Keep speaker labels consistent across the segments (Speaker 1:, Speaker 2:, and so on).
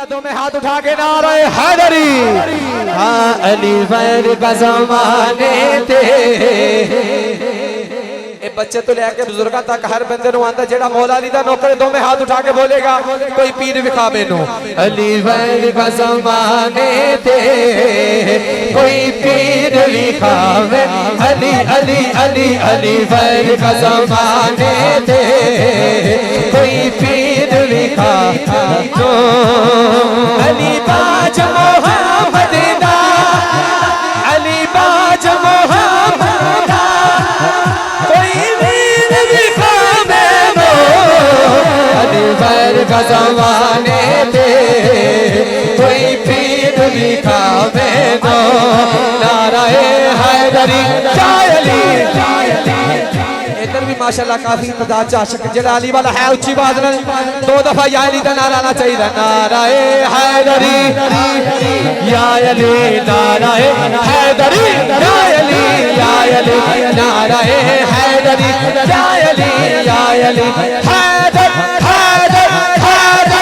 Speaker 1: दो में हाथ उठा के नारे हैदरी। हाँ अली फैर का ज़माने थे। बच्चे तो लेके बुजुर्गा तक हर बंदे नु आंदा जेड़ा मौला अली दा नौकर दो में हाथ उठा के बोलेगा कोई पीर विखा मैनू। अली फैर का ज़माने थे कोई पीर विखावे। अली अली अली अली फैर का ज़माने थे कोई पीर विखा। अली बाज मोहम्मद दा अली बाज मोहम्मद दा कोई पीर विखा मैनू। अली फैर का ज़माने थे कोई पीर विखा मैनू। नाराए हैदरी शाह अली। इधर भी माशाल्लाह काफी तादाद चाशक जेड़ा अली वाला है उच्ची आवाज नाल दो दफा या अली दा नारा आना चाहिए। नाराए हैदरी या अली नाराए हैदरी या अली या अली नाराए हैदरी या अली या अली हैदर हैदर हैदर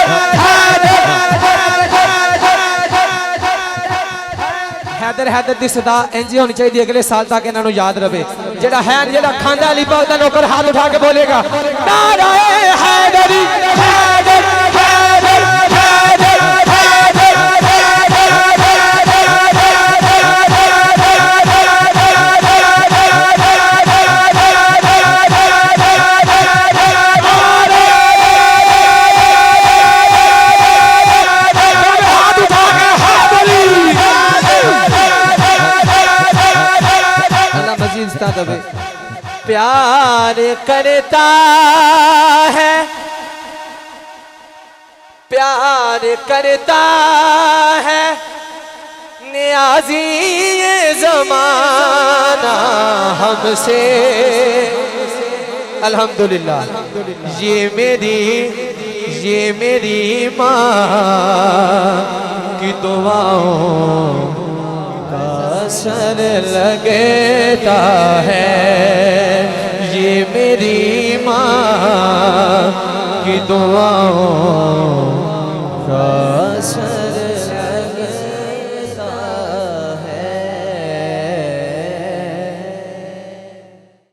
Speaker 1: हैदर हैदर दी सदा इंज होनी चाहिए अगले साल तक इन्हों याद रहे। जेड़ा है जेड़ा खांदा अली पाक दा नौकर हाथ उठा के बोलेगा नाराए हैदरी हैदर हैदर हैदर प्यार करता है प्यार करता है नियाज़ी ये ज़माना हमसे। अल्हम्दुलिल्लाह ये मेरी माँ की दुआओं का असर लगता है। ये मेरी माँ की दुआओं